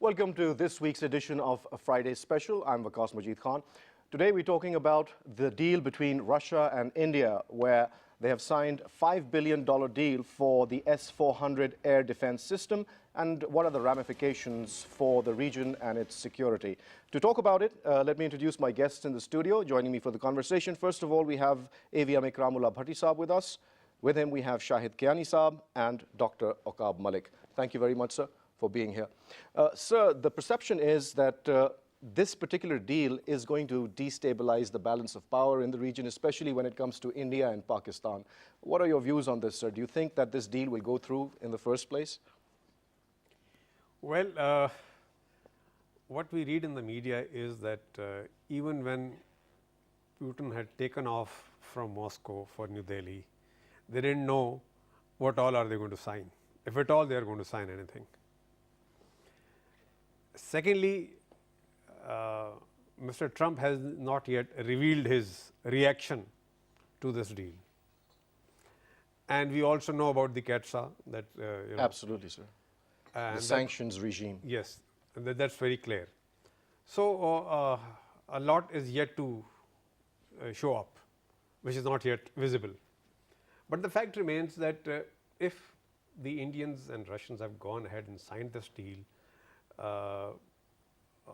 Welcome to this week's edition of Friday Special. I'm Waqas Majid Khan. Today we're talking about the deal between Russia and India, where they have signed a $5 billion deal for the S-400 air defense system, and what are the ramifications for the region and its security. To talk about it, let me introduce my guests in the studio. Joining me for the conversation, first of all, we have AVM Ikramullah Bhatti Saab with us. With him, we have Shahid Kiani Saab and Dr. Oqab Malik. Thank you very much, sir, for being here. Sir, the perception is that this particular deal is going to destabilize the balance of power in the region, especially when it comes to India and Pakistan. What are your views on this, sir? Do you think that this deal will go through in the first place? Well, what we read in the media is that even when Putin had taken off from Moscow for New Delhi, they didn't know what all are they going to sign, if at all they are going to sign anything. Secondly, Mr. Trump has not yet revealed his reaction to this deal. And we also know about the CATSA that Absolutely, sir. The sanctions regime. Yes, that's very clear. So a lot is yet to show up, which is not yet visible. But the fact remains that if the Indians and Russians have gone ahead and signed this deal,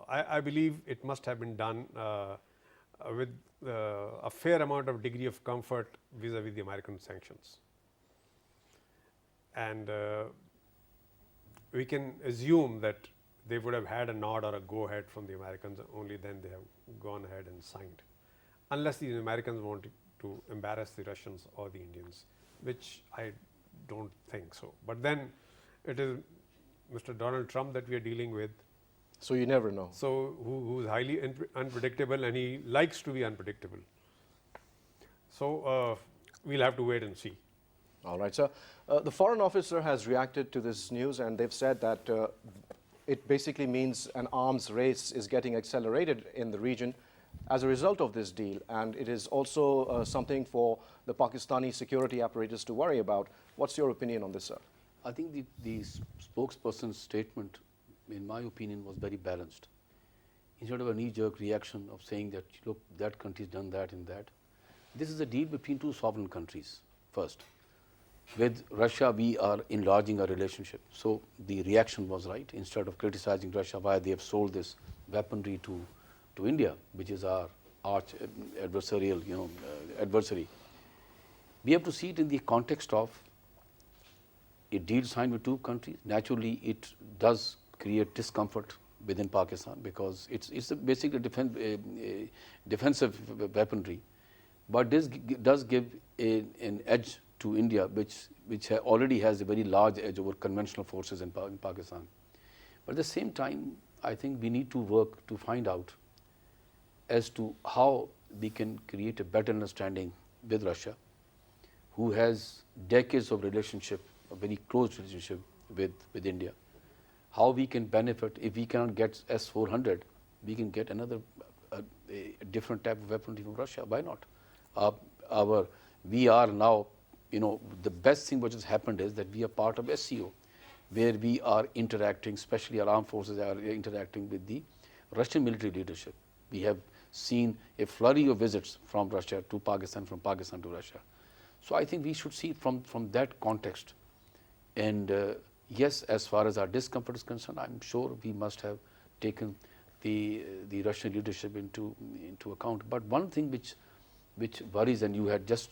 I believe it must have been done with a fair amount of degree of comfort vis-a-vis the American sanctions. And we can assume that they would have had a nod or a go-ahead from the Americans, only then they have gone ahead and signed. Unless the Americans wanted to embarrass the Russians or the Indians, which I don't think so. But then it is Mr. Donald Trump that we are dealing with. So you never know. So who is highly unpredictable, and he likes to be unpredictable. So we'll have to wait and see. All right, sir. The Foreign Office has reacted to this news, and they've said that it basically means an arms race is getting accelerated in the region as a result of this deal, and it is also something for the Pakistani security apparatus to worry about. What's your opinion on this, sir? I think the spokesperson's statement, in my opinion, was very balanced. Instead of a knee-jerk reaction of saying that, look, that country's done that and that, this is a deal between two sovereign countries, first. With Russia, we are enlarging our relationship. So the reaction was right. Instead of criticizing Russia why they have sold this weaponry to India, which is our arch adversarial, adversary, we have to see it in the context of a deal signed with two countries. Naturally, it does create discomfort within Pakistan because it's basically defensive weaponry, but this does give an edge to India, which already has a very large edge over conventional forces in Pakistan. But at the same time, I think we need to work to find out as to how we can create a better understanding with Russia, who has decades of relationship, a very close relationship with India. How we can benefit. If we cannot get S-400, we can get another a different type of weaponry from Russia. Why not? We are now, the best thing which has happened is that we are part of SCO, where we are interacting, especially our armed forces are interacting with the Russian military leadership. We have seen a flurry of visits from Russia to Pakistan, from Pakistan to Russia. So I think we should see it from that context. And yes, as far as our discomfort is concerned, I'm sure we must have taken the Russian leadership into account. But one thing which worries, and you had just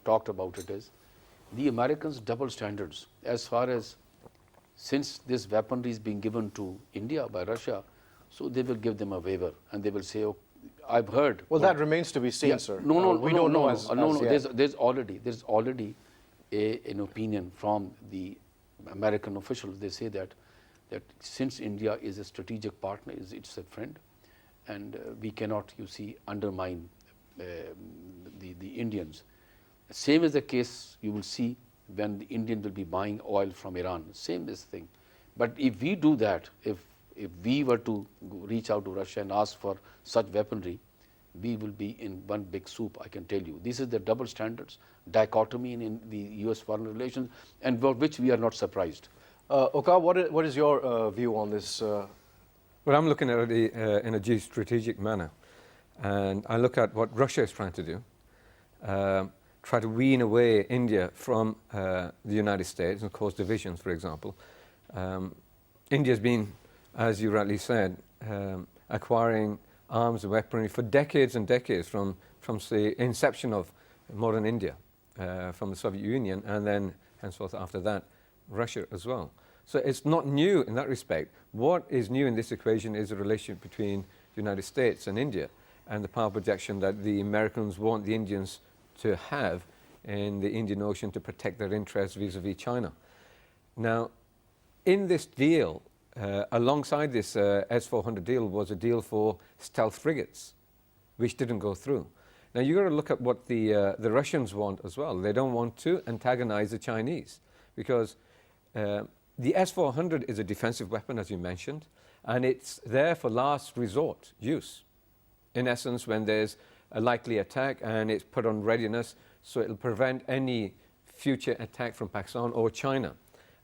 talked about it, is the Americans' double standards. As far as, since this weaponry is being given to India by Russia, so they will give them a waiver, and they will say, "Oh, I've heard." Well, that remains to be seen, yeah, sir. No, we don't know as yet. There's already an opinion from the American officials. They say that since India is a strategic partner, it's a friend, and we cannot, undermine the Indians. Same is the case you will see when the Indians will be buying oil from Iran. Same is the thing. But if we do that, if we were to reach out to Russia and ask for such weaponry, we will be in one big soup, I can tell you. This is the double standards, dichotomy in the US foreign relations, and for which we are not surprised. Oka, what is your view on this? Well, I'm looking at it in a geostrategic manner. And I look at what Russia is trying to do, try to wean away India from the United States and cause divisions, for example. India's been, as you rightly said, acquiring arms and weaponry for decades and decades from the inception of modern India, from the Soviet Union, and then henceforth after that, Russia as well. So it's not new in that respect. What is new in this equation is the relationship between the United States and India, and the power projection that the Americans want the Indians to have in the Indian Ocean to protect their interests vis-a-vis China. Now, in this deal, alongside this S-400 deal was a deal for stealth frigates, which didn't go through. Now, you've got to look at what the Russians want as well. They don't want to antagonize the Chinese, because the S-400 is a defensive weapon, as you mentioned, and it's there for last resort use. In essence, when there's a likely attack and it's put on readiness, so it'll prevent any future attack from Pakistan or China.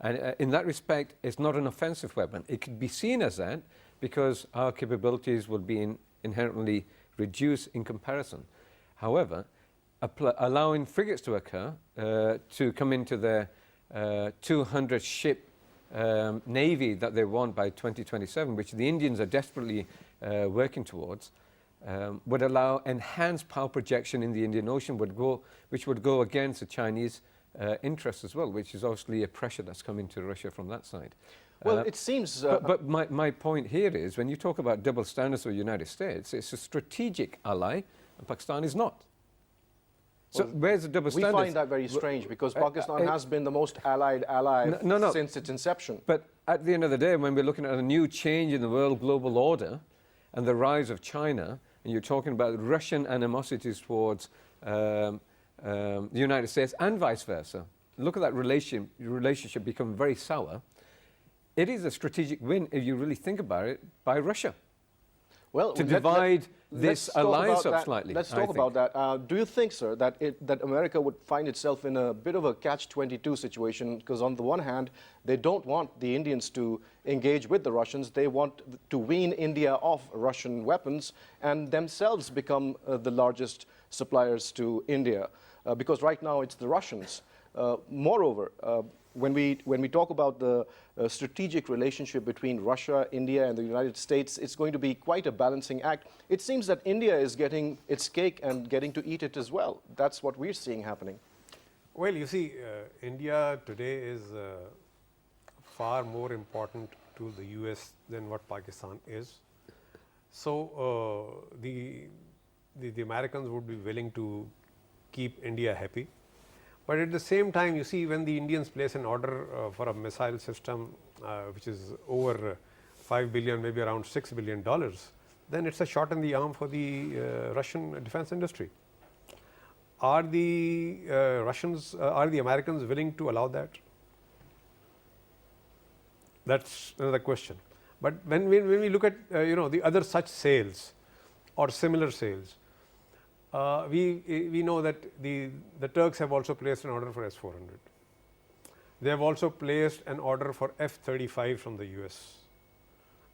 And in that respect, it's not an offensive weapon. It could be seen as that because our capabilities will be inherently reduced in comparison. However, allowing frigates to occur, to come into their 200 ship navy that they want by 2027, which the Indians are desperately working towards, would allow enhanced power projection in the Indian Ocean, which would go against the Chinese interests as well, which is obviously a pressure that's coming to Russia from that side. Well, it seems... but my point here is, when you talk about double standards for the United States, it's a strategic ally, and Pakistan is not. So well, where's the double standards? We find that very strange, because Pakistan has been the most allied ally since its inception. But at the end of the day, when we're looking at a new change in the world global order and the rise of China, and you're talking about Russian animosities towards the United States and vice versa, look at that relationship become very sour. It is a strategic win, if you really think about it, by Russia. Well, to divide this alliance up slightly. Let's talk about that. Do you think, sir, that America would find itself in a bit of a catch-22 situation? Because on the one hand, they don't want the Indians to engage with the Russians. They want to wean India off Russian weapons and themselves become the largest suppliers to India. Because right now it's the Russians. Moreover, when we talk about the strategic relationship between Russia, India, and the United States, it's going to be quite a balancing act. It seems that India is getting its cake and getting to eat it as well. That's what we're seeing happening. Well, you see, India today is far more important to the US than what Pakistan is. So the Americans would be willing to keep India happy. But at the same time, you see, when the Indians place an order for a missile system which is over $5 billion, maybe around $6 billion, then it's a shot in the arm for the Russian defense industry. Are the Americans willing to allow that? That's another question. But when we look at the other such sales or similar sales, we know that the Turks have also placed an order for S-400. They have also placed an order for F-35 from the US.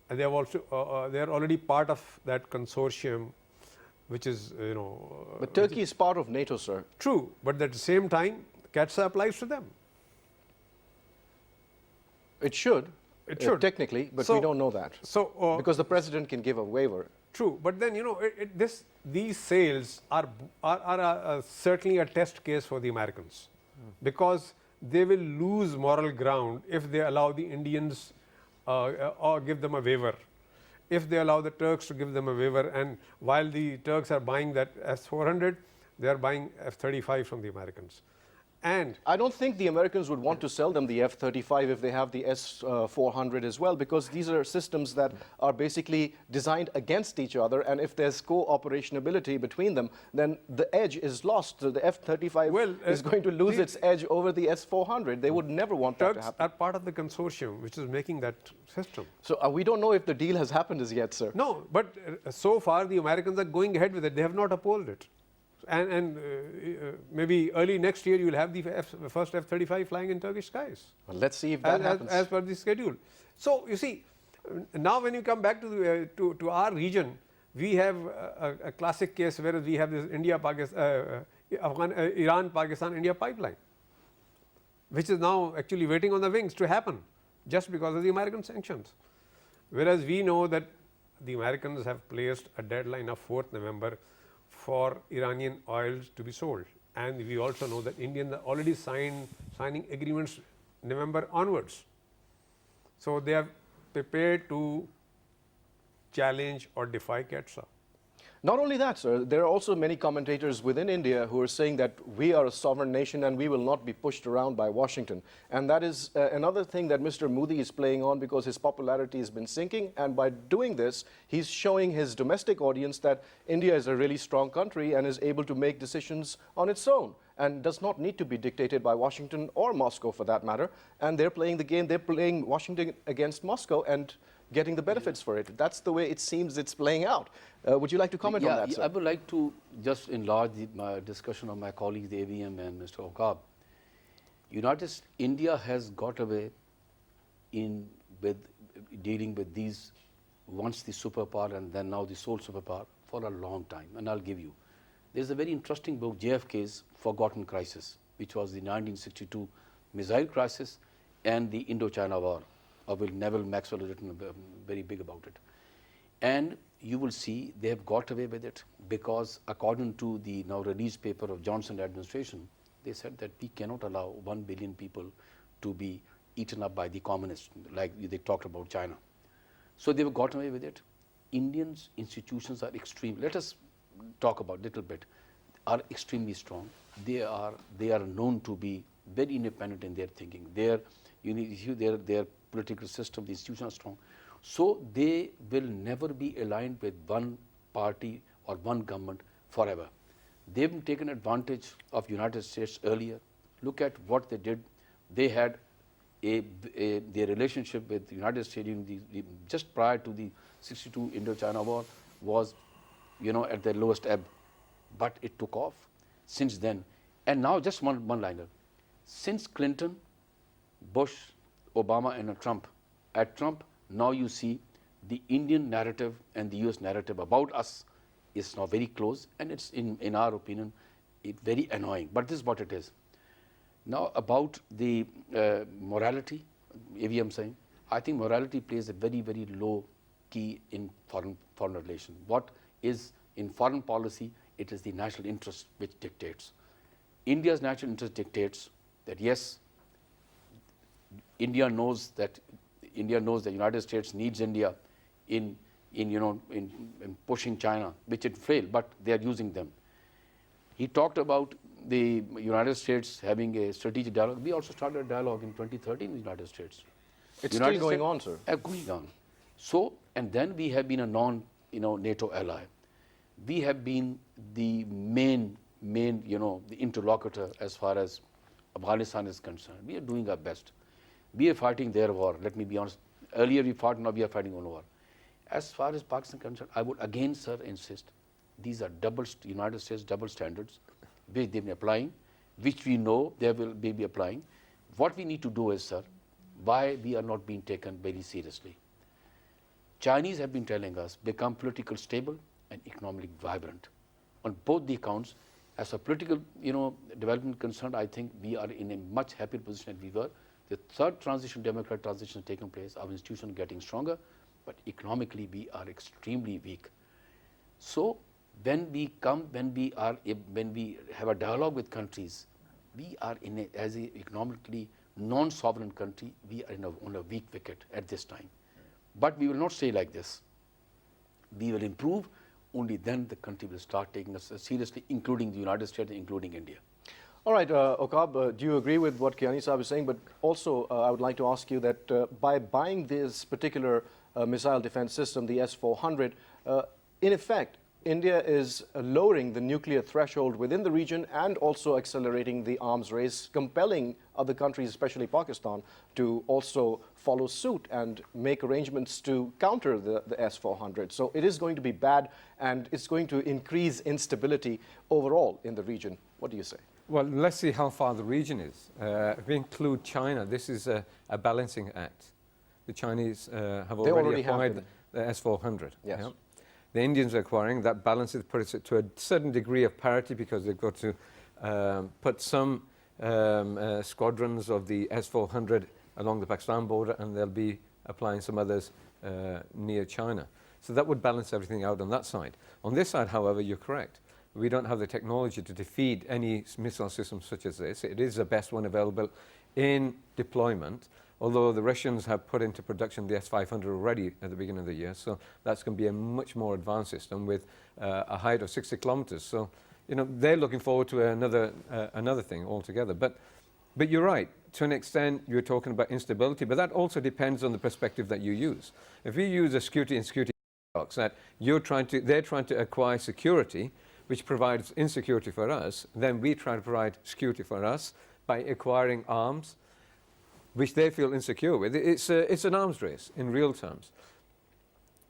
And they have also they are already part of that consortium, which is But Turkey is part of NATO, sir. True, but at the same time, CATSA applies to them. It should. It should technically, but we don't know that. So because the president can give a waiver. True, but then these sales are certainly a test case for the Americans, because they will lose moral ground if they allow the Indians or give them a waiver. If they allow the Turks to give them a waiver, and while the Turks are buying that S-400, they are buying F-35 from the Americans. And I don't think the Americans would want to sell them the F-35 if they have the S-400 as well, because these are systems that are basically designed against each other, and if there's co-operationability between them, then the edge is lost. So the F-35 is going to lose its edge over the S-400. They would never want that to happen. Turks are part of the consortium which is making that system. So we don't know if the deal has happened as yet, sir. No, but so far the Americans are going ahead with it. They have not opposed it. And maybe early next year you will have the first F-35 flying in Turkish skies. Well, let's see if that happens. As per the schedule. So you see, now when you come back to our region, we have a classic case where we have this Iran-Pakistan-India pipeline, which is now actually waiting on the wings to happen just because of the American sanctions. Whereas we know that the Americans have placed a deadline of 4th November for Iranian oils to be sold. And we also know that Indians are already signing agreements November onwards. So they are prepared to challenge or defy Quetzal. Not only that, sir, there are also many commentators within India who are saying that we are a sovereign nation and we will not be pushed around by Washington. And that is another thing that Mr. Modi is playing on, because his popularity has been sinking. And by doing this, he's showing his domestic audience that India is a really strong country and is able to make decisions on its own and does not need to be dictated by Washington or Moscow for that matter. And they're playing the game, they're playing Washington against Moscow and getting the benefits for it. That's the way it seems it's playing out. Would you like to comment on that, sir? I would like to just enlarge my discussion of my colleagues, the AVM and Mr. Okab. India has got away with dealing with these, once the superpower and then now the sole superpower, for a long time. And I'll give you. There's a very interesting book, JFK's Forgotten Crisis, which was the 1962 missile crisis and the Indochina War. Neville Maxwell has written very big about it. And you will see they have got away with it because according to the now released paper of Johnson administration, they said that we cannot allow 1 billion people to be eaten up by the communists, like they talked about China. So they've gotten away with it. Indians' institutions are extreme. Let us talk about little bit. Are extremely strong. They are known to be very independent in their thinking. Their political system, the institutions are strong. So they will never be aligned with one party or one government forever. They've taken advantage of United States earlier. Look at what they did. They had their relationship with the United States just prior to the 62 Indochina War was, at their lowest ebb. But it took off since then. And now just one liner. Since Clinton, Bush, Obama and Trump, now you see the Indian narrative and the US narrative about us is now very close, and it's in our opinion very annoying, but this is what it is. Now about the morality, AVM saying, I think morality plays a very, very low key in foreign relations. What is in foreign policy, it is the national interest which dictates. India's national interest dictates that yes, India knows that the United States needs India in pushing China, which it failed, but they are using them. He talked about the United States having a strategic dialogue. We also started a dialogue in 2013 with the United States. It's still going on, sir. Going on. So, and then we have been a non-NATO ally. We have been the main the interlocutor as far as Afghanistan is concerned. We are doing our best. We are fighting their war. Let me be honest. Earlier we fought, now we are fighting on war. As far as Pakistan is concerned, I would again, sir, insist these are United States double standards which they've been applying, which we know they will be applying. What we need to do is, sir, why we are not being taken very seriously. Chinese have been telling us become politically stable and economically vibrant. On both the accounts, as a political development concerned, I think we are in a much happier position than we were. The third transition, democratic transition, has taken place. Our institution getting stronger, but economically we are extremely weak. So when we have a dialogue with countries, we are as an economically non-sovereign country, we are on a weak wicket at this time. But we will not stay like this. We will improve. Only then the country will start taking us seriously, including the United States, including India. All right, Okab, do you agree with what Kiani Saab is saying? But also, I would like to ask you that by buying this particular missile defense system, the S-400, in effect, India is lowering the nuclear threshold within the region and also accelerating the arms race, compelling other countries, especially Pakistan, to also follow suit and make arrangements to counter the S-400. So it is going to be bad, and it's going to increase instability overall in the region. What do you say? Well, let's see how far the region is. If we include China, this is a balancing act. The Chinese have already acquired the S-400. Yes. Yeah? The Indians are acquiring. That balances, puts it to a certain degree of parity because they've got to put some squadrons of the S-400 along the Pakistan border, and they'll be applying some others near China. So that would balance everything out on that side. On this side, however, you're correct. We don't have the technology to defeat any missile system such as this. It is the best one available in deployment, although the Russians have put into production the S-500 already at the beginning of the year. So that's going to be a much more advanced system with a height of 60 kilometers. So, you know, they're looking forward to another thing altogether. But you're right. To an extent, you're talking about instability, but that also depends on the perspective that you use. If you use a security and security box that they're trying to acquire security, which provides insecurity for us, then we try to provide security for us by acquiring arms, which they feel insecure with. It's an arms race in real terms.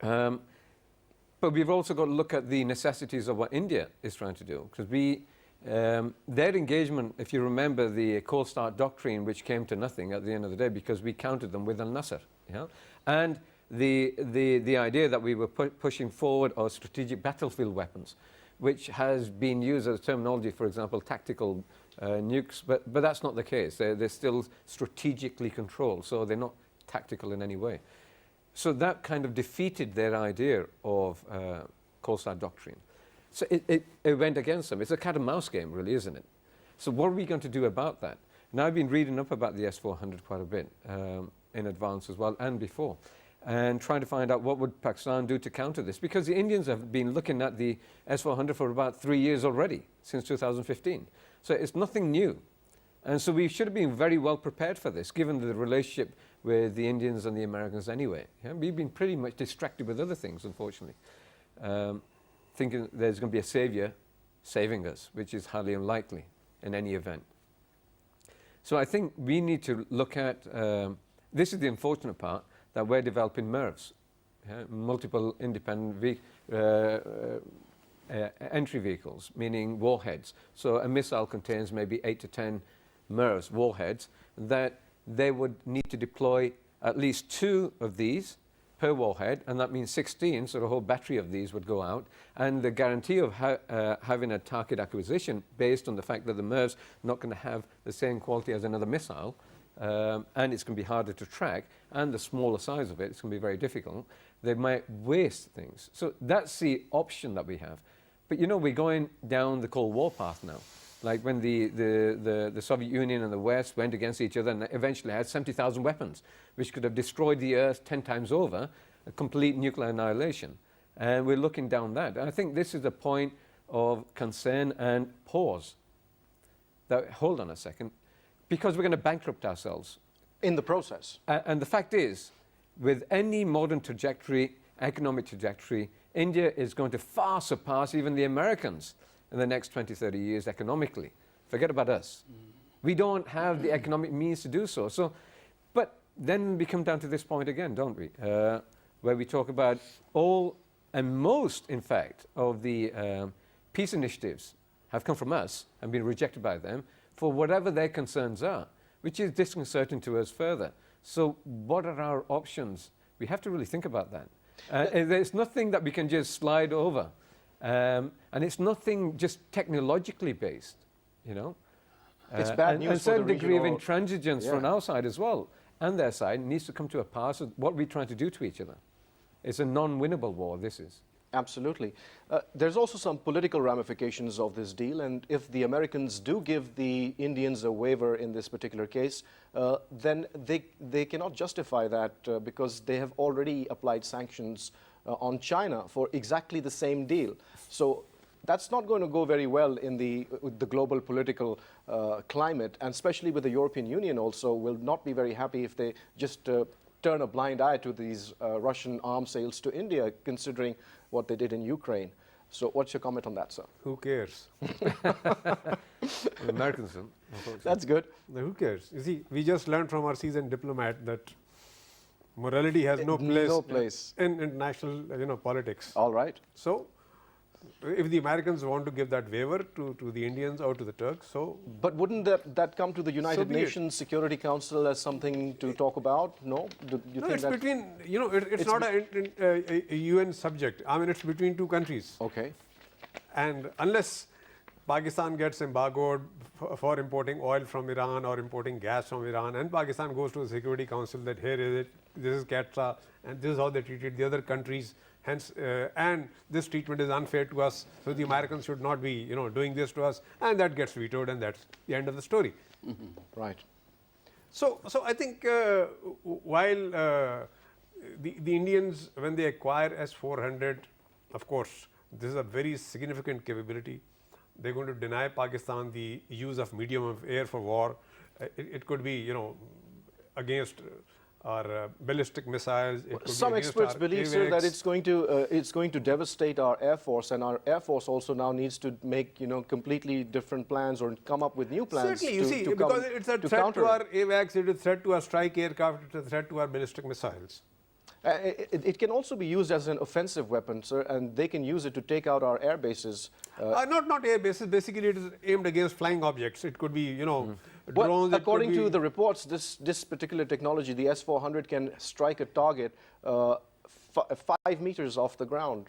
But we've also got to look at the necessities of what India is trying to do, because their engagement, if you remember the cold start doctrine, which came to nothing at the end of the day because we countered them with al-Nasser, and the idea that we were pushing forward our strategic battlefield weapons, which has been used as a terminology, for example, tactical nukes, but that's not the case. They're still strategically controlled, so they're not tactical in any way. So that kind of defeated their idea of cold start doctrine. So it went against them. It's a cat and mouse game, really, isn't it? So what are we going to do about that? Now, I've been reading up about the S-400 quite a bit in advance as well and before, and trying to find out what would Pakistan do to counter this, because the Indians have been looking at the S-400 for about 3 years already, since 2015. So it's nothing new. And so we should have been very well prepared for this, given the relationship with the Indians and the Americans anyway. Yeah? We've been pretty much distracted with other things, unfortunately, thinking there's going to be a savior saving us, which is highly unlikely in any event. So I think we need to look at, this is the unfortunate part, that we're developing MIRVs, multiple independent entry vehicles, meaning warheads. So a missile contains maybe 8 to 10 MIRVs, warheads, that they would need to deploy at least 2 of these per warhead, and that means 16, so the whole battery of these would go out. And the guarantee of having a target acquisition based on the fact that the MIRVs are not going to have the same quality as another missile, and it's going to be harder to track, and the smaller size of it, it's going to be very difficult. They might waste things. So that's the option that we have. But you know, we're going down the Cold War path now. Like when the Soviet Union and the West went against each other and eventually had 70,000 weapons, which could have destroyed the Earth 10 times over, a complete nuclear annihilation. And we're looking down that. And I think this is a point of concern and pause. That, hold on a second, because we're going to bankrupt ourselves. In the process. And the fact is, with any modern trajectory, economic trajectory, India is going to far surpass even the Americans in the next 20, 30 years economically. Forget about us. We don't have the economic means to do so. But then we come down to this point again, don't we? Where we talk about all and most, in fact, of the peace initiatives have come from us and been rejected by them for whatever their concerns are, which is disconcerting to us further. So what are our options? We have to really think about that. There's nothing that we can just slide over. And it's nothing just technologically based, you know. It's bad news and a certain for the degree of regional, intransigence from our side as well, and their side needs to come to a pass of what we're trying to do to each other. It's a non-winnable war, this is. Absolutely. There's also some political ramifications of this deal, and if the Americans do give the Indians a waiver in this particular case, then they cannot justify that because they have already applied sanctions on China for exactly the same deal. So that's not going to go very well in the global political climate, and especially with the European Union also will not be very happy if they just turn a blind eye to these Russian arms sales to India, considering what they did in Ukraine. So what's your comment on that, sir? Who cares? The Americans don't. unfortunately. That's good. Now, who cares? You see, we just learned from our seasoned diplomat that morality has no place, No place. in international politics. All right. So, if the Americans want to give that waiver to the Indians or to the Turks, so But wouldn't that come to the United be it. Nations Security Council as something to talk about? No? Do you no, think it's that? between, it's not a UN subject. I mean, it's between two countries. Okay. And unless Pakistan gets embargoed for importing oil from Iran or importing gas from Iran, and Pakistan goes to the Security Council that here is it, this is CATSA, and this is how they treated the other countries, hence, and this treatment is unfair to us, so the Americans should not be, doing this to us, and that gets vetoed, and that's the end of the story. Right. So I think while the Indians, when they acquire S-400, of course, this is a very significant capability. They're going to deny Pakistan the use of medium of air for war. It could be, against our ballistic missiles. It could Some be against experts our believe, sir, that AWACS. it's going to devastate our Air Force, and our Air Force also now needs to make completely different plans or come up with new plans. Certainly, you see, because it's a threat to our AWACS, it is a threat to our strike aircraft, it's a threat to our ballistic missiles. It can also be used as an offensive weapon, sir, and they can use it to take out our air bases. Not air bases. Basically, it is aimed against flying objects. It could be, drones. Well, it could according be to the reports, this particular technology, the S-400, can strike a target 5 meters off the ground.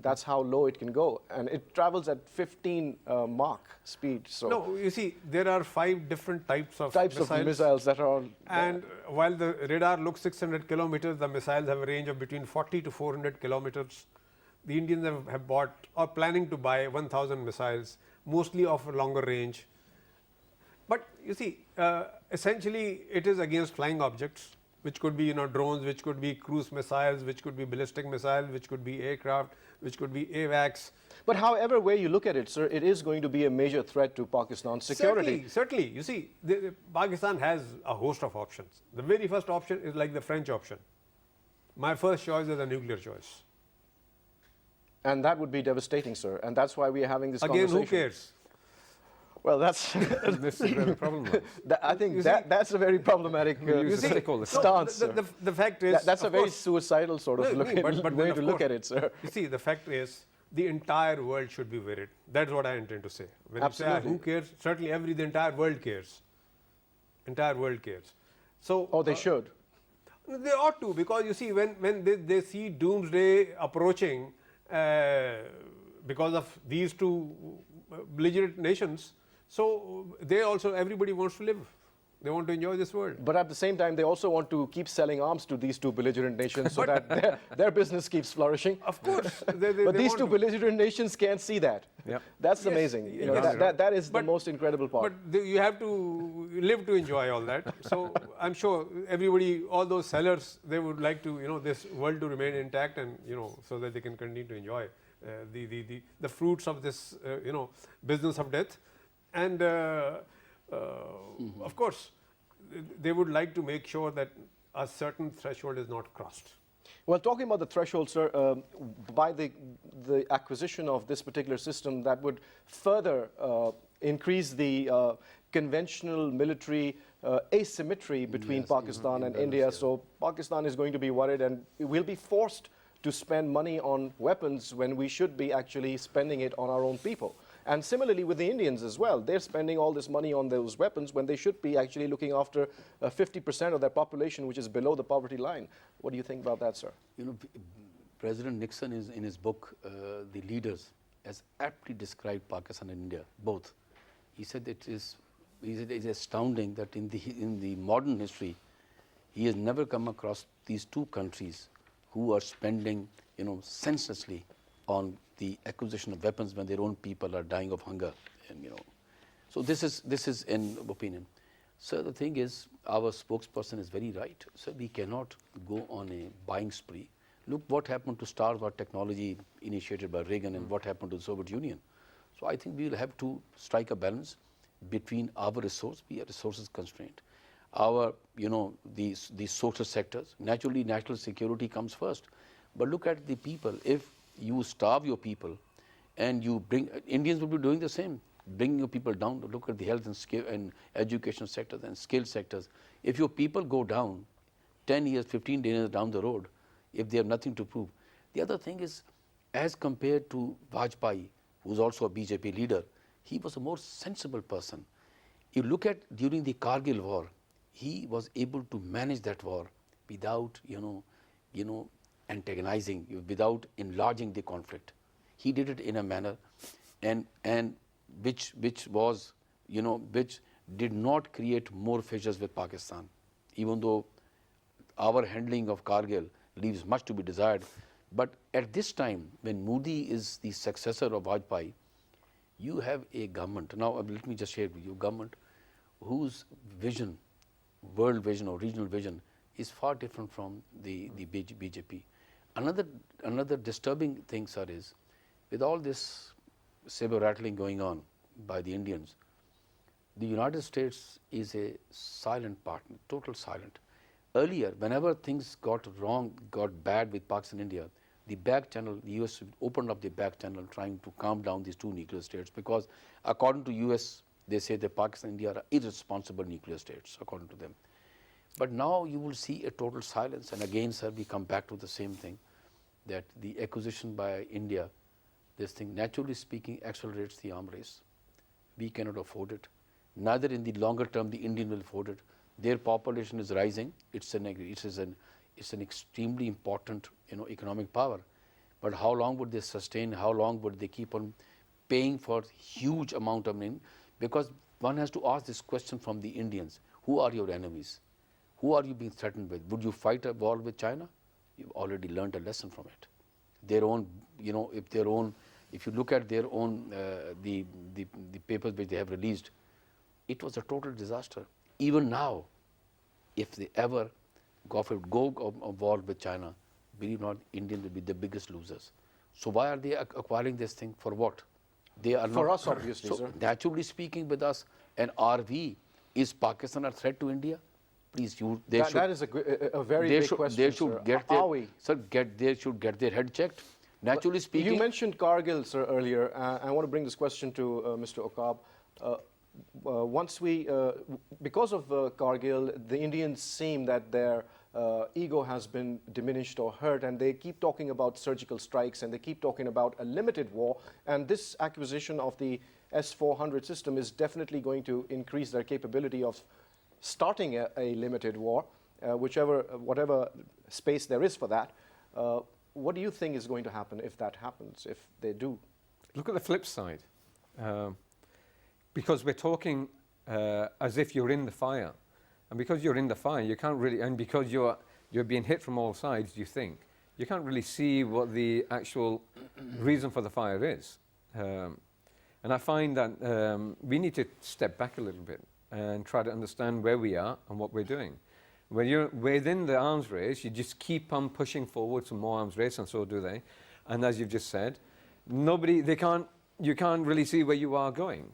That's how low it can go, and it travels at 15 Mach speed. So no, you see, there are 5 different types of missiles that are. And while the radar looks 600 kilometers, the missiles have a range of between 40 to 400 kilometers. The Indians have bought or planning to buy 1,000 missiles, mostly of a longer range. But you see, essentially, it is against flying objects, which could be drones, which could be cruise missiles, which could be ballistic missiles, which could be aircraft, which could be AWACS. But however way you look at it, sir, it is going to be a major threat to Pakistan's security. Certainly. You see, Pakistan has a host of options. The very first option is like the French option. My first choice is a nuclear choice. And that would be devastating, sir. And that's why we are having this Again, conversation. who cares? Well, that's. This is very problematic. I think that's a very problematic stance. Sir. The fact is, That's a of very course, suicidal sort of way to look at it, sir. You see, the fact is, the entire world should be worried. That's what I intend to say. When Absolutely. you say, who cares? Certainly, the entire world cares. Entire world cares. So. Oh, they should. They ought to, because you see, when they see doomsday approaching because of these two belligerent nations, so everybody wants to live. They want to enjoy this world. But at the same time, they also want to keep selling arms to these two belligerent nations so that their business keeps flourishing. Of course. But these two belligerent nations can't see that. Yep. That's Yes, amazing. yes. That is the most incredible part. But you have to live to enjoy all that. So I'm sure everybody, all those sellers, they would like to, this world to remain intact and, so that they can continue to enjoy the fruits of this, business of death. And of course, they would like to make sure that a certain threshold is not crossed. Well, talking about the threshold, sir, by the acquisition of this particular system, that would further increase the conventional military asymmetry between Pakistan and India. So Pakistan is going to be worried, and we'll be forced to spend money on weapons when we should be actually spending it on our own people. And similarly with the Indians as well. They're spending all this money on those weapons when they should be actually looking after 50% of their population, which is below the poverty line. What do you think about that, sir? President Nixon is in his book, The Leaders, has aptly described Pakistan and India, both. He said it is astounding that in the modern history, he has never come across these two countries who are spending, senselessly on the acquisition of weapons when their own people are dying of hunger, and so this is an opinion. So the thing is, our spokesperson is very right. So we cannot go on a buying spree. Look what happened to Star Wars technology initiated by Reagan and what happened to the Soviet Union. So I think we will have to strike a balance between our resource, we are resources constrained, our the social sectors. Naturally, national security comes first, but look at the people. If you starve your people, and you bring, Indians will be doing the same, bringing your people down to look at the health and skill and education sectors and skill sectors. If your people go down 10 years, 15 years down the road, if they have nothing to prove. The other thing is, as compared to Vajpayee, who's also a BJP leader, he was a more sensible person. You look at during the Kargil war, he was able to manage that war without, antagonizing, without enlarging the conflict. He did it in a manner, and which was, which did not create more fissures with Pakistan, even though our handling of Kargil leaves much to be desired. But at this time, when Modi is the successor of Vajpayee, you have a government. Now, let me just share with you, government whose vision, world vision or regional vision, is far different from the BJP. Another disturbing thing, sir, is with all this saber rattling going on by the Indians, the United States is a silent partner, total silent. Earlier, whenever things got wrong, got bad with Pakistan and India, the back channel, the US opened up the back channel trying to calm down these two nuclear states, because according to US, they say that Pakistan and India are irresponsible nuclear states, according to them. But now you will see a total silence, and again, sir, we come back to the same thing, that the acquisition by India, this thing, naturally speaking, accelerates the arm race. We cannot afford it. Neither in the longer term the Indian will afford it. Their population is rising. It's an extremely important, economic power. But how long would they sustain? How long would they keep on paying for huge amount of money? Because one has to ask this question from the Indians: who are your enemies? Who are you being threatened with? Would you fight a war with China? You've already learned a lesson from it. Their own, if you look at their own, the papers which they have released, it was a total disaster. Even now, if they ever go on war with China, believe not, Indians will be the biggest losers. So why are they acquiring this thing? For what? They are For not, us, obviously, so sir. naturally speaking, with us, and is Pakistan a threat to India? Please, that is a very big question, they should sir. get their, Are we? Sir, they should get their head checked. Naturally speaking, You mentioned Kargil, sir, earlier. I want to bring this question to Mr. Okab. Because of Kargil, the Indians seem that their ego has been diminished or hurt, and they keep talking about surgical strikes, and they keep talking about a limited war. And this acquisition of the S-400 system is definitely going to increase their capability of starting a limited war, whatever space there is for that. What do you think is going to happen if that happens, if they do? Look at the flip side. Because we're talking as if you're in the fire. And because you're in the fire, you can't really, and because you're being hit from all sides, you can't really see what the actual reason for the fire is. And I find that we need to step back a little bit and try to understand where we are and what we're doing. When you're within the arms race, you just keep on pushing forward some more arms race, and so do they. And as you've just said, you can't really see where you are going.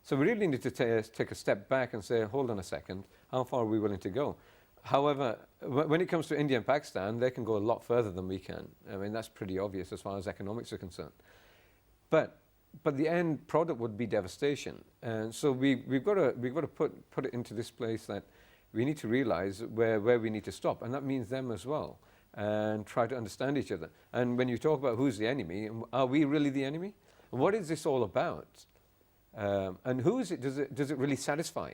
So we really need to take a step back and say, hold on a second, how far are we willing to go? However, when it comes to India and Pakistan, they can go a lot further than we can. I mean, that's pretty obvious as far as economics are concerned. But the end product would be devastation. And so we've got to put it into this place that we need to realize where we need to stop. And that means them as well. And try to understand each other. And when you talk about who's the enemy, are we really the enemy? What is this all about? And who is it? Does it really satisfy?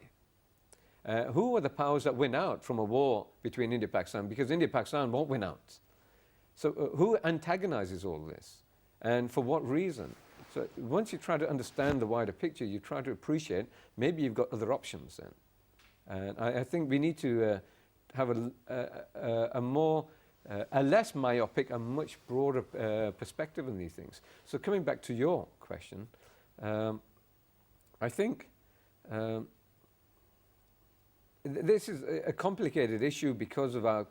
Who are the powers that win out from a war between India and Pakistan? Because India and Pakistan won't win out. So who antagonizes all this? And for what reason? So once you try to understand the wider picture, you try to appreciate, maybe you've got other options then. And I think we need to have a less myopic, a much broader perspective on these things. So coming back to your question, I think this is a complicated issue because of our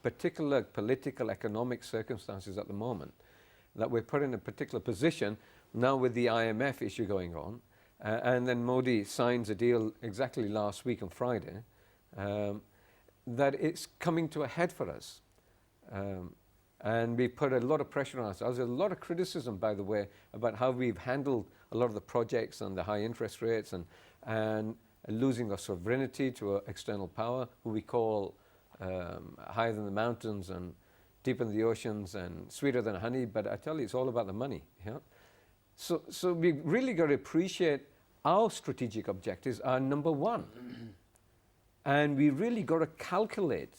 particular political, economic circumstances at the moment, that we're put in a particular position now with the IMF issue going on, and then Modi signs a deal exactly last week on Friday, that it's coming to a head for us. And we put a lot of pressure on ourselves. There's a lot of criticism, by the way, about how we've handled a lot of the projects and the high interest rates and losing our sovereignty to external power, who we call higher than the mountains and deeper than the oceans and sweeter than honey. But I tell you, it's all about the money. Yeah? So we really got to appreciate our strategic objectives are number one. And we really got to calculate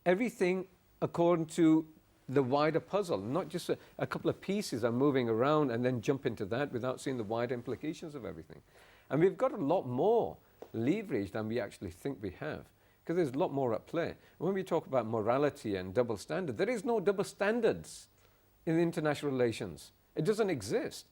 everything according to the wider puzzle, not just a couple of pieces are moving around and then jump into that without seeing the wider implications of everything. And we've got a lot more leverage than we actually think we have, because there's a lot more at play. When we talk about morality and double standard, there is no double standards in international relations. It doesn't exist.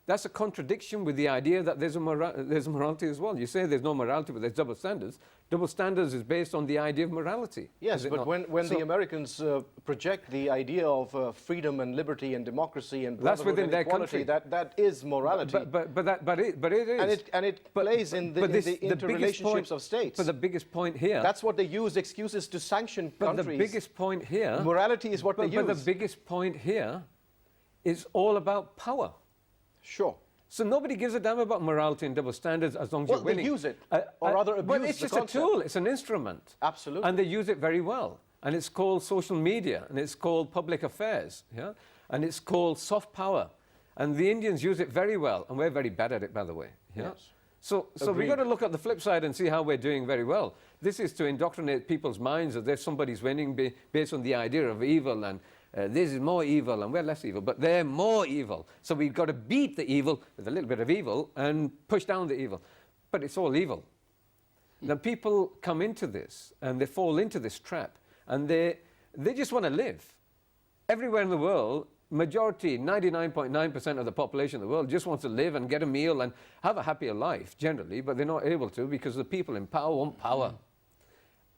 That's a contradiction with the idea that there's a morality as well. You say there's no morality, but there's double standards. Double standards is based on the idea of morality. Yes, but when the Americans project the idea of freedom and liberty and democracy and that's within and their equality, country. that is morality. But it is. And it plays in the interrelationships of states. But the biggest point here... That's what they use excuses to sanction countries. But the biggest point here... Morality is what they use. But the biggest point here is all about power. Sure. So nobody gives a damn about morality and double standards as long as you're winning. They use it, or rather abuse Well, it's the just concept. a tool. It's an instrument. Absolutely. And they use it very well. And it's called social media, and it's called public affairs, yeah? And it's called soft power. And the Indians use it very well, and we're very bad at it, by the way. Yeah? Yes. So we've got to look at the flip side and see how we're doing very well. This is to indoctrinate people's minds that there's somebody's winning based on the idea of evil, and this is more evil and we're less evil, but they're more evil. So we've got to beat the evil with a little bit of evil and push down the evil. But it's all evil. Now people come into this and they fall into this trap, and they just want to live. Everywhere in the world, majority, 99.9% of the population of the world just wants to live and get a meal and have a happier life generally, but they're not able to because the people in power want power.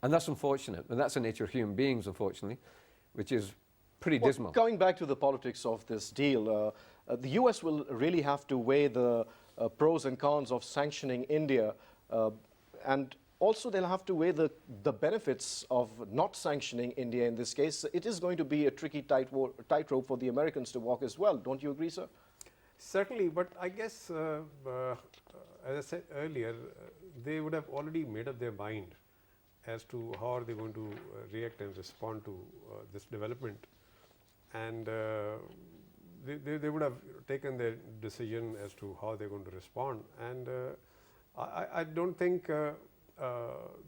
And that's unfortunate, and that's the nature of human beings, unfortunately, which is pretty dismal. Going back to the politics of this deal, the US will really have to weigh the pros and cons of sanctioning India, and also they'll have to weigh the benefits of not sanctioning India in this case. It is going to be a tricky tightrope for the Americans to walk as well. Don't you agree, sir? Certainly, but I guess, as I said earlier, they would have already made up their mind as to how are they going to react and respond to this development. And they would have taken their decision as to how they're going to respond. And I don't think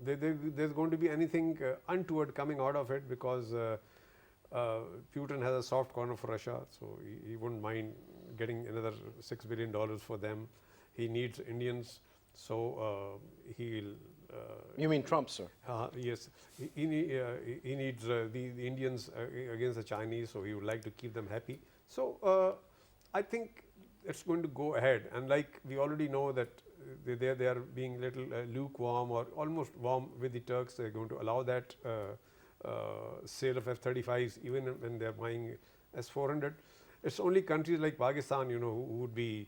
there's going to be anything untoward coming out of it, because Putin has a soft corner for Russia, so he wouldn't mind getting another $6 billion for them. He needs Indians, so he'll... You mean Trump, sir? Yes, he needs the Indians against the Chinese, so he would like to keep them happy. So I think it's going to go ahead, and like we already know that they are being a little lukewarm or almost warm with the Turks. They're going to allow that sale of F-35s even when they're buying S-400. It's only countries like Pakistan, who would be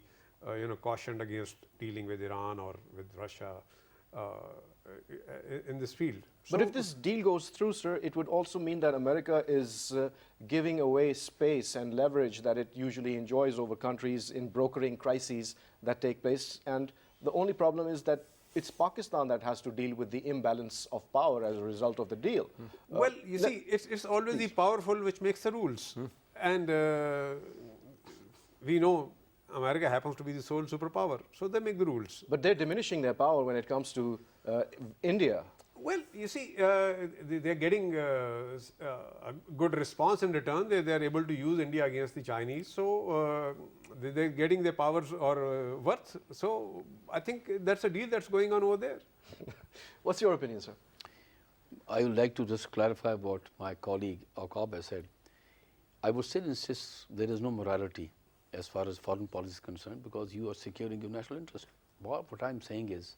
cautioned against dealing with Iran or with Russia in this field. But if this deal goes through, sir, it would also mean that America is giving away space and leverage that it usually enjoys over countries in brokering crises that take place. And the only problem is that it's Pakistan that has to deal with the imbalance of power as a result of the deal. Well, you see, it's always the powerful which makes the rules. And we know America happens to be the sole superpower, so they make the rules. But they're diminishing their power when it comes to India. Well, you see, they're getting a good response in return. They're able to use India against the Chinese, so they're getting their powers or worth. So I think that's a deal that's going on over there. What's your opinion, sir? I would like to just clarify what my colleague Aqab has said. I would still insist there is no morality as far as foreign policy is concerned, because you are securing your national interest. What I'm saying is,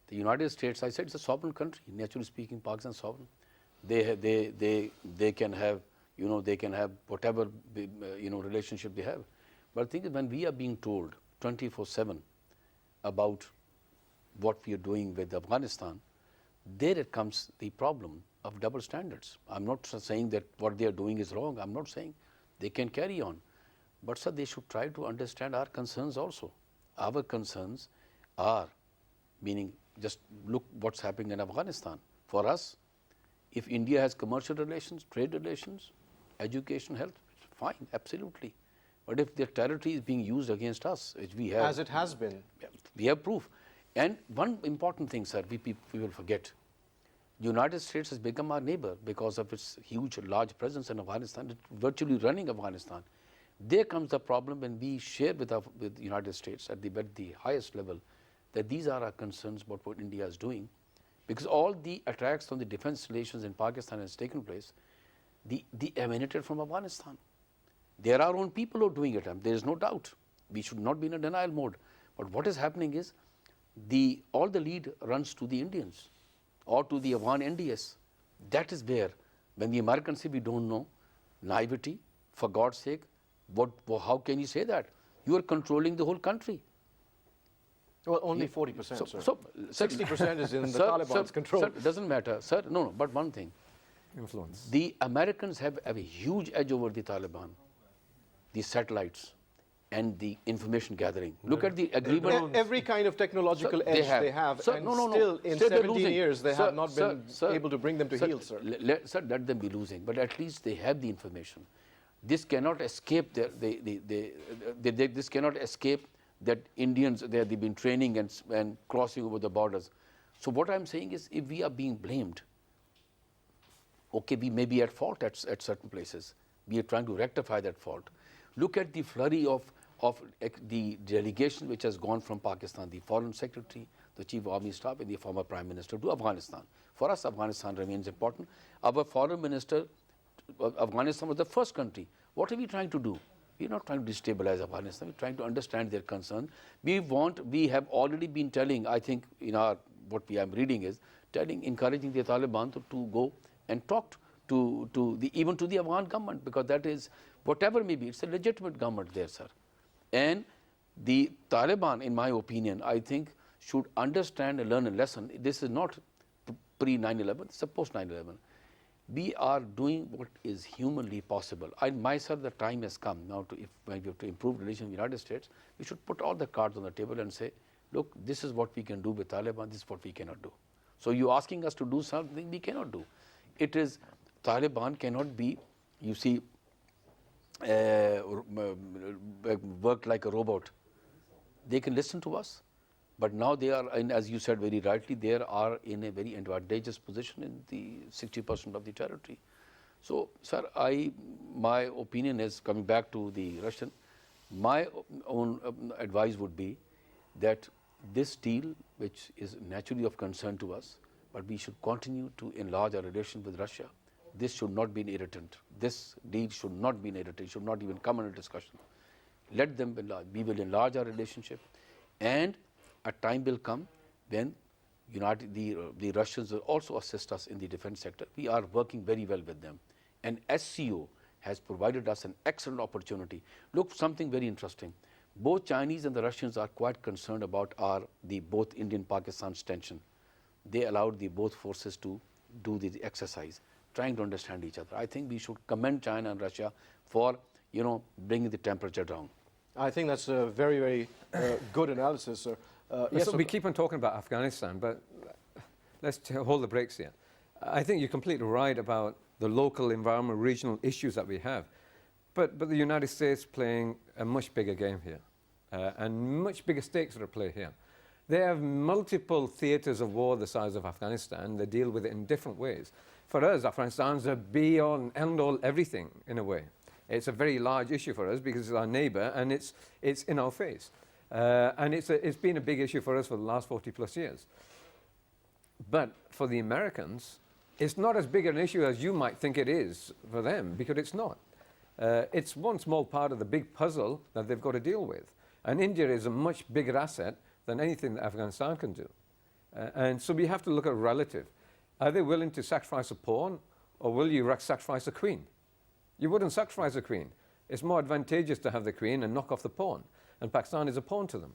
the United States, I said, it's a sovereign country. Naturally speaking, Pakistan is sovereign. They can have, they can have whatever relationship they have. But the thing is, when we are being told 24/7 about what we are doing with Afghanistan, there it comes the problem of double standards. I'm not saying that what they are doing is wrong. I'm not saying they can carry on. But sir, they should try to understand our concerns also. Our concerns are, meaning just look what's happening in Afghanistan. For us, if India has commercial relations, trade relations, education, health, fine, absolutely. But if their territory is being used against us, which we have. As it has been. We have proof. And one important thing, sir, we will forget. United States has become our neighbor because of its huge, large presence in Afghanistan. It's virtually running Afghanistan. There comes the problem when we share with United States at the highest level that these are our concerns about what India is doing. Because all the attacks on the defense installations in Pakistan has taken place, they emanated from Afghanistan. They are our own people who are doing it, there is no doubt. We should not be in a denial mode. But what is happening is, all the lead runs to the Indians or to the Afghan NDS. That is where, when the Americans say we don't know, naivety, for God's sake, how can you say that? You are controlling the whole country. Well, only 40%, sir. So 60% is in the sir, Taliban's control. Sir, it doesn't matter. Sir, no, but one thing. Influence. The Americans have a huge edge over the Taliban, the satellites and the information gathering. Look at the agreement. Every kind of technological Sir, edge they have, Sir, and no. still in Sir, they're 17 losing. years they Sir, have not been able to bring them to heel, sir. Sir, let them be losing, but at least they have the information. This cannot escape this cannot escape that Indians, they've been training and crossing over the borders. So what I'm saying is, if we are being blamed, okay, we may be at fault at certain places. We are trying to rectify that fault. Look at the flurry of the delegation which has gone from Pakistan, the Foreign Secretary, the Chief of Army Staff and the former Prime Minister to Afghanistan. For us, Afghanistan remains important. Our Foreign Minister, Afghanistan was the first country. What are we trying to do? We are not trying to destabilize Afghanistan. We are trying to understand their concern. We have already been telling, I think in what I'm reading is, encouraging the Taliban to go and talk even to the Afghan government, because that is, whatever may be, it's a legitimate government there, sir. And the Taliban, in my opinion, I think should understand and learn a lesson. This is not pre-9/11, it's post 9/11. We are doing what is humanly possible. Myself, the time has come now if we have to improve relations with the United States, we should put all the cards on the table and say, look, this is what we can do with Taliban, this is what we cannot do. So you're asking us to do something we cannot do. It is, Taliban cannot be, you see, work like a robot. They can listen to us, but now they are, as you said very rightly, they are in a very advantageous position in the 60% of the territory. So, sir, my opinion is, coming back to the Russian, my own advice would be that this deal, which is naturally of concern to us, but we should continue to enlarge our relation with Russia. This should not be an irritant. This deal should not be an irritant, should not even come under discussion. Let them enlarge. We will enlarge our relationship, and a time will come when the Russians will also assist us in the defense sector. We are working very well with them. And SCO has provided us an excellent opportunity. Look, something very interesting. Both Chinese and the Russians are quite concerned about both Indian-Pakistan's tension. They allowed both forces to do the exercise, trying to understand each other. I think we should commend China and Russia for, bringing the temperature down. I think that's a very, very good analysis, sir. Yes, So we keep on talking about Afghanistan, but let's hold the brakes here. I think you're completely right about the local environment, regional issues that we have. But the United States playing a much bigger game here, and much bigger stakes are at play here. They have multiple theaters of war the size of Afghanistan. They deal with it in different ways. For us, Afghanistan's a be-all, end-all, everything in a way. It's a very large issue for us because it's our neighbor and it's in our face. And it's been a big issue for us for the last 40 plus years. But for the Americans, it's not as big an issue as you might think it is for them, because it's not. It's one small part of the big puzzle that they've got to deal with. And India is a much bigger asset than anything that Afghanistan can do. And so we have to look at relative. Are they willing to sacrifice a pawn, or will you sacrifice a queen? You wouldn't sacrifice a queen. It's more advantageous to have the queen and knock off the pawn. And Pakistan is a pawn to them.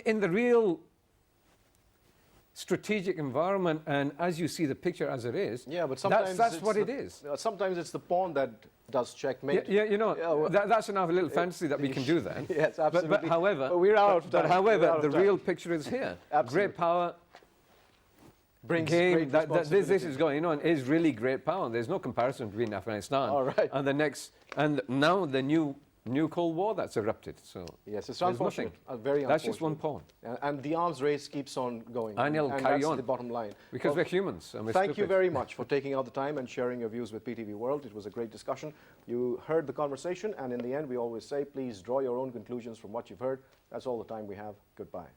In the real strategic environment, and as you see the picture as it is, Yeah, but sometimes that's it's what the- it is. Sometimes it's the pawn that does checkmate. Yeah, you know, Yeah, well- that's another little fantasy that we can do then. Yes, absolutely. But however, But we're out of time. But however, We're out of the time. real picture is here. Absolutely. Great power Brings game great that this responsibility. is going on is really great power. There's no comparison between Afghanistan All right. and the next, and now the new Cold War that's erupted. So Yes, it's there's unfortunate. nothing. Very That's unfortunate. just one pawn. And the arms race keeps on going. And it'll carry that's on. the bottom line. Because Well, we're humans. And we're thank you stupid. very much for taking out the time and sharing your views with PTV World. It was a great discussion. You heard the conversation, and in the end, we always say, please draw your own conclusions from what you've heard. That's all the time we have. Goodbye.